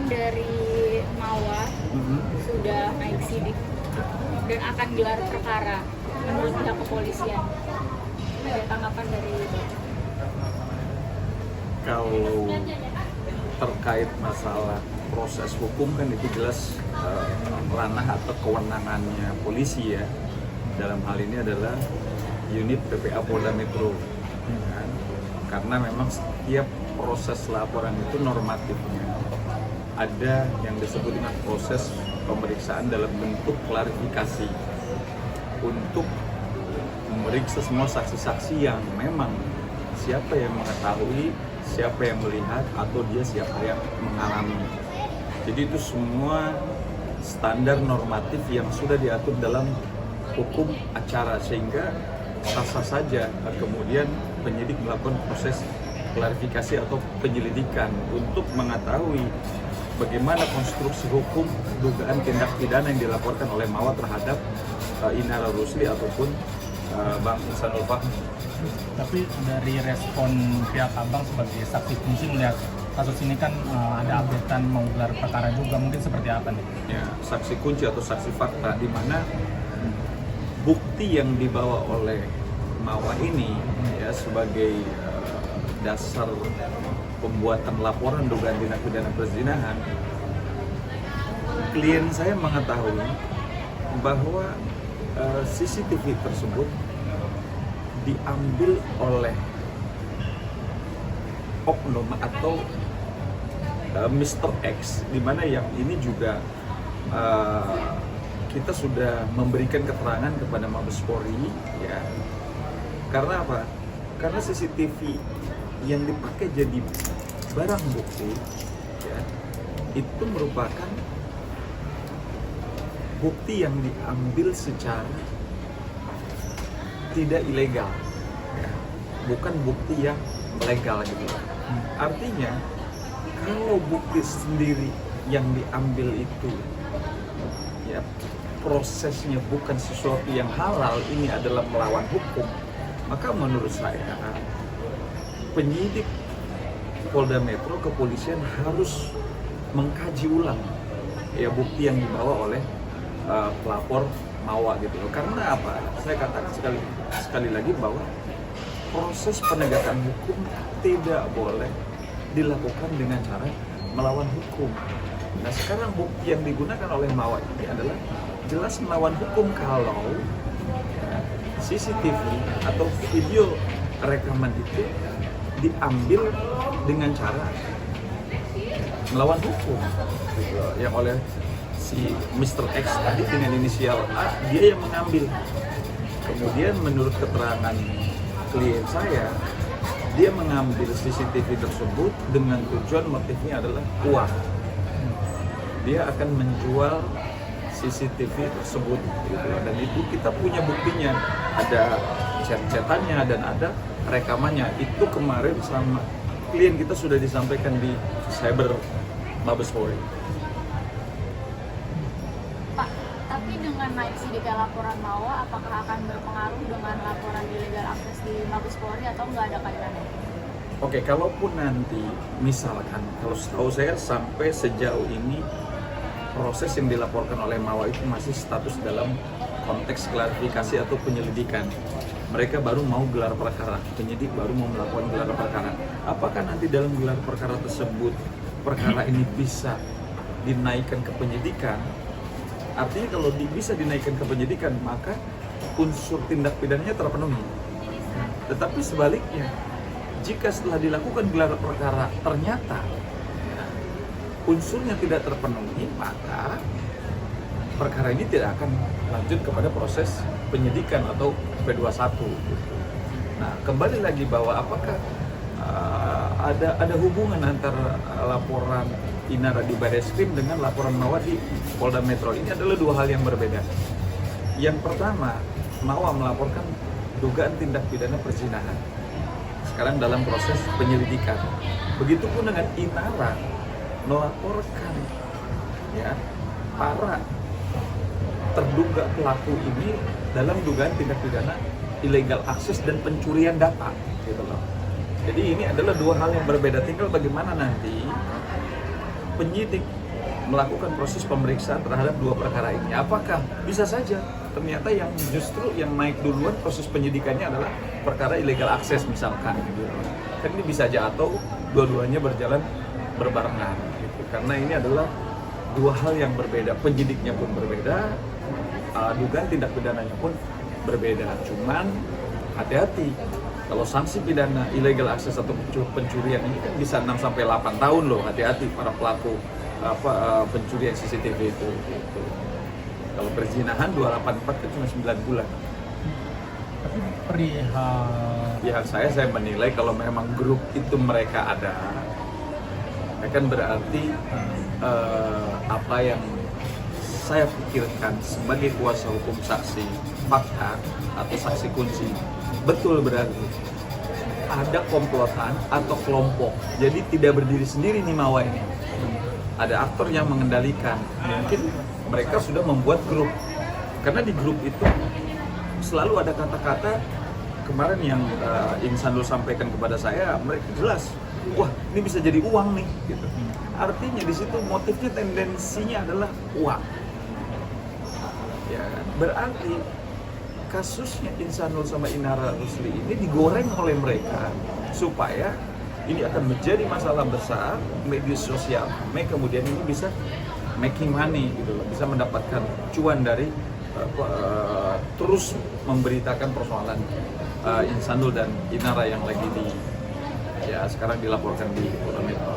dari Mawa sudah naik sidik dan akan gelar perkara menurut pihak kepolisian. Ada tanggapan dari Kalau terkait masalah proses hukum kan itu jelas ranah atau kewenangannya polisi ya. Dalam hal ini adalah unit PPA Polda Metro, kan? Karena memang setiap proses laporan itu normatifnya ada yang disebut dengan proses pemeriksaan dalam bentuk klarifikasi untuk memeriksa semua saksi-saksi yang memang siapa yang mengetahui, siapa yang melihat, atau dia siapa yang mengalami. Jadi itu semua standar normatif yang sudah diatur dalam hukum acara, sehingga sah-sah saja kemudian penyidik melakukan proses klarifikasi atau penyelidikan untuk mengetahui bagaimana konstruksi hukum dugaan tindak pidana yang dilaporkan oleh Mawa terhadap Inara Rusli ataupun Bang Ihsanul Fahmi. Tapi dari respon pihak Abang sebagai saksi kunci melihat kasus ini kan ada updatean mau gelar perkara juga, mungkin seperti apa nih? Ya, saksi kunci atau saksi fakta di mana bukti yang dibawa oleh Mawa ini ya sebagai dasar pembuatan laporan dugaan tindak pidana perzinahan. Klien saya mengetahui bahwa CCTV tersebut diambil oleh oknum atau Mr. X, di mana yang ini juga kita sudah memberikan keterangan kepada Mabes Polri ya. Karena apa? Karena CCTV yang dipakai jadi barang bukti ya, itu merupakan bukti yang diambil secara tidak ilegal ya, bukan bukti yang legal gitu. Artinya kalau bukti sendiri yang diambil itu ya prosesnya bukan sesuatu yang halal, ini adalah melawan hukum, maka menurut saya penyidik Polda Metro, kepolisian harus mengkaji ulang ya bukti yang dibawa oleh pelapor Mawa gitu loh. Karena apa? Saya katakan sekali lagi bahwa proses penegakan hukum tidak boleh dilakukan dengan cara melawan hukum. Nah sekarang bukti yang digunakan oleh Mawa ini adalah jelas melawan hukum kalau ya, CCTV atau video rekaman itu diambil dengan cara melawan hukum gitu loh. Yang oleh si Mr. X tadi dengan inisial A, dia yang mengambil. Kemudian menurut keterangan klien saya, dia mengambil CCTV tersebut dengan tujuan motifnya adalah uang. Dia akan menjual CCTV tersebut gitu. Dan itu kita punya buktinya, ada chat-chatannya dan ada rekamannya. Itu kemarin sama klien kita sudah disampaikan di Cyber Mabes Polri. Pak, tapi dengan naik sidiknya laporan Mawa, apakah akan berpengaruh dengan laporan illegal akses di Mabes Polri atau nggak ada kaitannya? Oke, kalaupun nanti misalkan, kalau setahu saya sampai sejauh ini proses yang dilaporkan oleh Mawa itu masih status dalam konteks klarifikasi atau penyelidikan. Mereka baru mau gelar perkara, penyidik baru mau melakukan gelar perkara. Apakah nanti dalam gelar perkara tersebut perkara ini bisa dinaikkan ke penyidikan? Artinya kalau bisa dinaikkan ke penyidikan, maka unsur tindak pidananya terpenuhi. Tetapi sebaliknya, jika setelah dilakukan gelar perkara ternyata unsurnya tidak terpenuhi, maka perkara ini tidak akan lanjut kepada proses penyidikan atau P21. Nah, kembali lagi bahwa apakah ada hubungan antara laporan Inara di Barreskrim dengan laporan Mawa di Polda Metro? Ini adalah dua hal yang berbeda. Yang pertama, Mawa melaporkan dugaan tindak pidana perzinahan. Sekarang dalam proses penyelidikan. Begitupun dengan Inara melaporkan ya para terduga pelaku ini dalam dugaan tindak pidana illegal akses dan pencurian data gitu loh. Jadi ini adalah dua hal yang berbeda. Tinggal bagaimana nanti penyidik melakukan proses pemeriksaan terhadap 2 perkara ini. Apakah bisa saja ternyata yang justru yang naik duluan proses penyidikannya adalah perkara illegal access misalkan gitu. Kan ini bisa aja, atau dua-duanya berjalan berbarengan gitu. Karena ini adalah 2 hal yang berbeda, penyidiknya pun berbeda, dugaan tindak pidananya pun berbeda. Cuman hati-hati, kalau sanksi pidana illegal access atau pencurian ini kan bisa 6 sampai 8 tahun loh. Hati-hati para pelaku pencurian CCTV itu gitu. Kalau perzinahan 284 kan cuma 9 bulan. Tapi perihal Pihak saya menilai kalau memang grup itu mereka ada, kan berarti apa yang saya pikirkan sebagai kuasa hukum saksi fakta atau saksi kunci betul, berarti ada komplotan atau kelompok. Jadi tidak berdiri sendiri nih Mawa ini. Ada aktor yang mengendalikan. Mungkin mereka sudah membuat grup. Karena di grup itu selalu ada kata-kata kemarin yang Insanul sampaikan kepada saya, mereka jelas, wah ini bisa jadi uang nih gitu. Artinya di situ motifnya, tendensinya adalah uang. Ya kan? Berarti kasusnya Insanul sama Inara Rusli ini digoreng oleh mereka supaya ini akan menjadi masalah besar media sosial. Mereka kemudian ini bisa making money gitu loh, bisa mendapatkan cuan dari terus memberitakan persoalan Insanul dan Inara yang lagi sekarang dilaporkan di Polda Metro.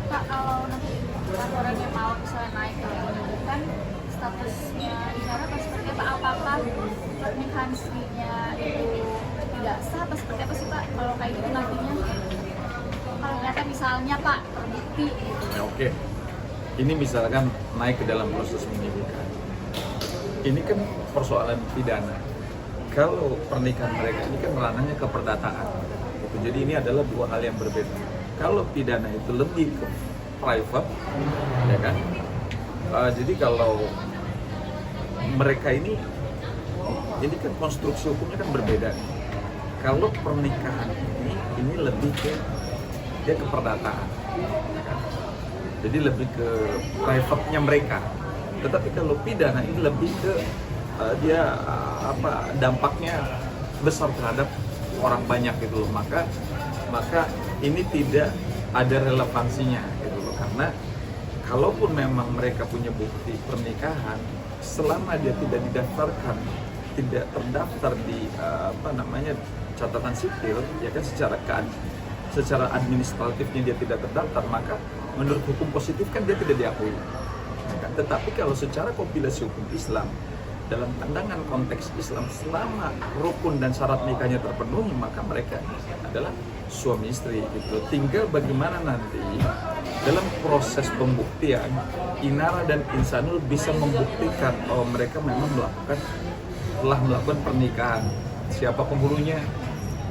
Pak, kalau nanti laporannya mau misalnya naik kan statusnya Inara apa seperti apa? Apakah pernikahan istrinya itu tidak sah atau seperti apa sih Pak? Kalau kayak gitu nantinya, kalau ternyata misalnya Pak terbukti gitu. Ya, oke. Ini misalkan naik ke dalam proses penyidikan. Ini kan persoalan pidana. Kalau pernikahan mereka ini kan ranahnya keperdataan. Gitu. Jadi ini adalah 2 hal yang berbeda. Kalau pidana itu lebih ke private, ya kan? Jadi kalau mereka ini kan konstruksi hukumnya kan berbeda. Kalau pernikahan ini lebih ke dia keperdataan, ya kan? Jadi lebih ke private-nya mereka. Tetapi kalau pidana ini lebih ke dampaknya besar terhadap orang banyak gitu loh. Maka ini tidak ada relevansinya gitu loh. Karena kalaupun memang mereka punya bukti pernikahan, selama dia tidak didaftarkan, tidak terdaftar di catatan sipil, ya kan secara administratifnya dia tidak terdaftar, maka menurut hukum positif kan dia tidak diakui. Tetapi kalau secara kompilasi hukum Islam, dalam pandangan konteks Islam, selama rukun dan syarat nikahnya terpenuhi, maka mereka adalah suami istri gitu. Tinggal bagaimana nanti dalam proses pembuktian Inara dan Insanul bisa membuktikan bahwa mereka memang telah melakukan pernikahan. Siapa penghulunya,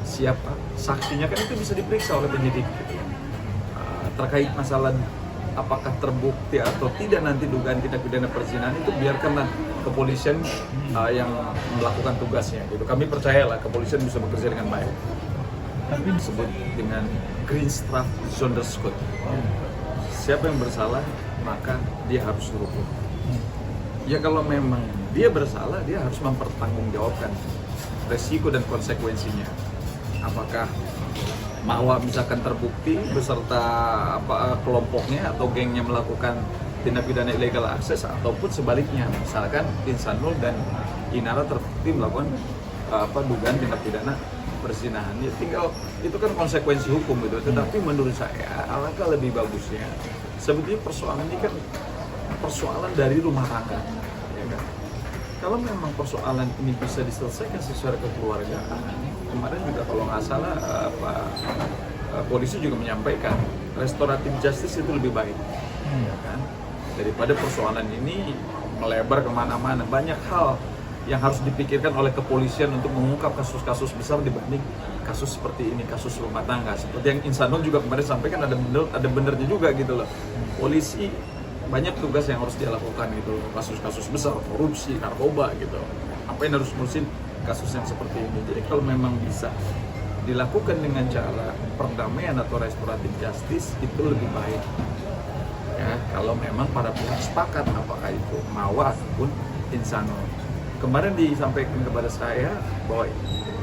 siapa saksinya, kan itu bisa diperiksa oleh penyidik gitu. Terkait masalah apakah terbukti atau tidak nanti dugaan tindak pidana perzinahan, itu biarkanlah kepolisian yang melakukan tugasnya gitu. Kami percayalah kepolisian bisa bekerja dengan baik. Tapi disebut dengan Greenstraff-Zonderschuld. Siapa yang bersalah maka dia harus dihukum. Ya kalau memang dia bersalah, dia harus mempertanggungjawabkan resiko dan konsekuensinya. Apakah Mawa misalkan terbukti beserta kelompoknya atau gengnya melakukan tindak pidana illegal access, ataupun sebaliknya misalkan Insanul dan Inara terbukti melakukan dugaan tindak pidana perzinahan. Ya tinggal itu kan konsekuensi hukum gitu. Tetapi menurut saya alangkah lebih bagusnya sebetulnya persoalan ini kan persoalan dari rumah tangga, ya kan? Kalau memang persoalan ini bisa diselesaikan secara kekeluargaan, kemarin juga kalau nggak salah polisi juga menyampaikan restoratif justice itu lebih baik, ya kan? Daripada persoalan ini melebar kemana-mana. Banyak hal yang harus dipikirkan oleh kepolisian untuk mengungkap kasus-kasus besar dibanding kasus seperti ini, kasus rumah tangga. Seperti yang Insanul juga kemarin sampaikan, ada benernya juga gitu loh. Polisi banyak tugas yang harus dia lakukan gitu, kasus-kasus besar, korupsi, narkoba gitu. Apa yang harus ngurusin kasus yang seperti ini. Jadi kalau memang bisa dilakukan dengan cara perdamaian atau restoratif justice, itu lebih baik. ya kalau memang para pihak sepakat, apakah itu Mawa ataupun Insanul. Kemarin disampaikan kepada saya bahwa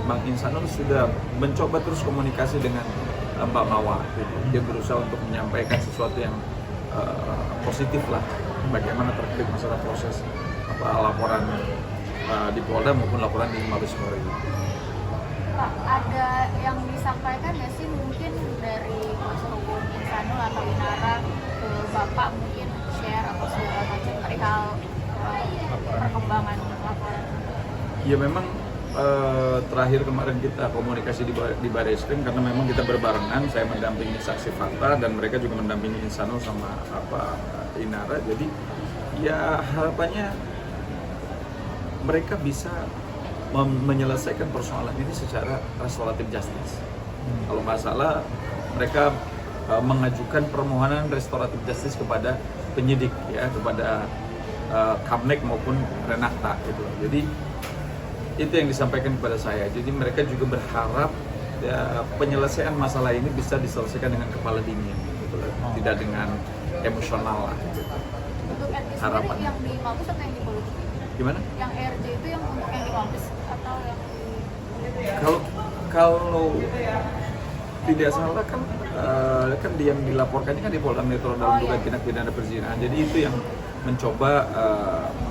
Bang Insanul sudah mencoba terus komunikasi dengan Mbak Mawa, gitu. Dia berusaha untuk menyampaikan sesuatu yang positif lah, bagaimana terkait masalah proses laporan di Polda maupun laporan di Mabes Polri. Pak, ada yang disampaikan nggak sih mungkin dari kuasa hukum Insanul atau Inara ke Bapak, mungkin share atau segala macam perihal perkembangan laporan? Ya memang terakhir kemarin kita komunikasi di Barreskrim karena memang kita berbarengan, saya mendampingi saksi fakta dan mereka juga mendampingi Insanul sama Inara. Jadi ya harapannya mereka bisa menyelesaikan persoalan ini secara restoratif justice. Kalau nggak salah mereka mengajukan permohonan restoratif justice kepada penyidik, ya, kepada Kamnek maupun Renakta gitu. Jadi itu yang disampaikan kepada saya. Jadi mereka juga berharap ya, penyelesaian masalah ini bisa diselesaikan dengan kepala dingin, gitu, tidak dengan emosional lah. Gitu. Untuk RJ Harapan. yang di Mabes atau yang di Polri? Gimana? Yang RJ itu yang untuk yang di Mabes atau yang Kalau tidak salah kan kan dia yang dilaporkannya kan di Polda Metro dalam dugaan tindak pidana perzinahan. Jadi itu yang mencoba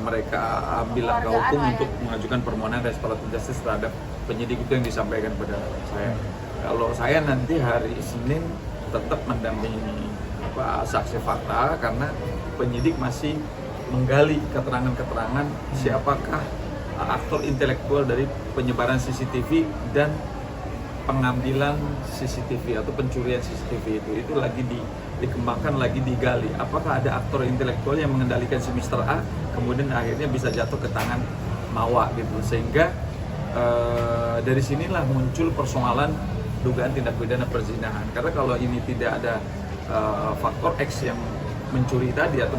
mereka ambil langkah hukum untuk mengajukan permohonan restoratif justice terhadap penyidik, itu yang disampaikan pada saya. Kalau saya nanti hari Senin tetap mendampingi saksi fakta karena penyidik masih menggali keterangan-keterangan siapakah aktor intelektual dari penyebaran CCTV dan pengambilan CCTV atau pencurian CCTV itu lagi dikembangkan, lagi digali. Apakah ada aktor intelektual yang mengendalikan si Mr. A, kemudian akhirnya bisa jatuh ke tangan Mawa gitu, sehingga dari sinilah muncul persoalan dugaan tindak pidana perzinahan. Karena kalau ini tidak ada faktor X yang mencuri tadi atau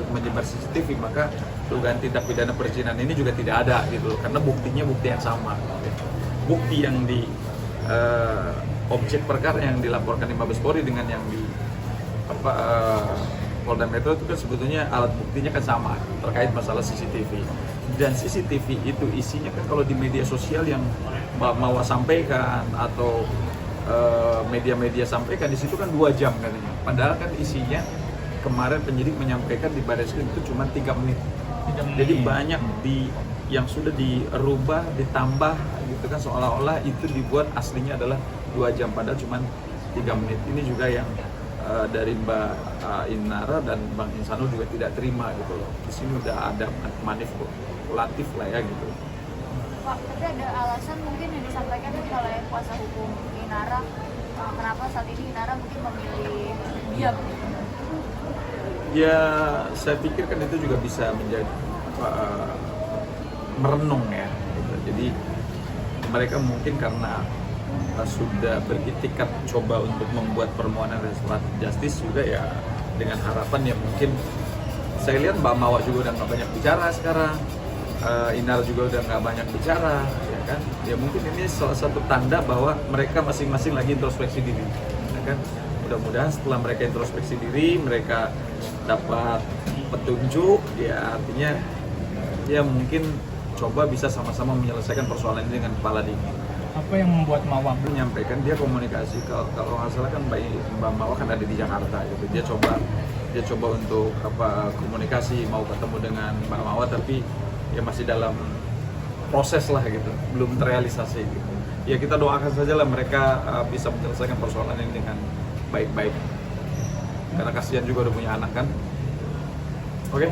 menyebar CCTV, maka dugaan tindak pidana perzinahan ini juga tidak ada gitu, karena buktinya bukti yang sama. Bukti yang di objek perkara yang dilaporkan di Mabes Polri dengan yang di Polda Metro itu kan sebetulnya alat buktinya kan sama terkait masalah CCTV. Dan CCTV itu isinya kan kalau di media sosial yang Mbak Mawa sampaikan atau media-media sampaikan di situ kan 2 jam katanya. Padahal kan isinya kemarin penyidik menyampaikan di Barreskrim itu cuma 3 menit. Jadi banyak yang sudah dirubah, ditambah gitu kan, seolah-olah itu dibuat aslinya adalah 2 jam padahal cuma 3 menit. Ini juga yang dari Mbak Inara dan Bang Insanul juga tidak terima gitu loh. Di sini udah ada manipulatif lah ya gitu. Pak, tapi ada alasan mungkin yang disampaikan oleh kuasa hukum Inara, kenapa saat ini Inara mungkin memilih diam? Ya, saya pikir kan itu juga bisa menjadi merenung ya. Gitu. Jadi mereka mungkin karena sudah beritikat coba untuk membuat permohonan restoratif justice juga ya, dengan harapan ya mungkin saya lihat Mbak Mawa juga udah nggak banyak bicara sekarang, Inara juga udah nggak banyak bicara, ya kan? Ya mungkin ini salah satu tanda bahwa mereka masing-masing lagi introspeksi diri, ya kan? Mudah-mudahan setelah mereka introspeksi diri, mereka dapat petunjuk, ya artinya ya mungkin coba bisa sama-sama menyelesaikan persoalan ini dengan kepala dingin. Apa yang membuat Mawa menyampaikan dia komunikasi, kalau nggak salah kan Mbak Mawa kan ada di Jakarta gitu, dia coba untuk komunikasi mau ketemu dengan Mbak Mawa, tapi ya masih dalam proses lah gitu, belum terrealisasi gitu. Ya kita doakan saja lah mereka bisa menyelesaikan persoalan ini dengan baik-baik, karena kasihan juga udah punya anak kan. Oke?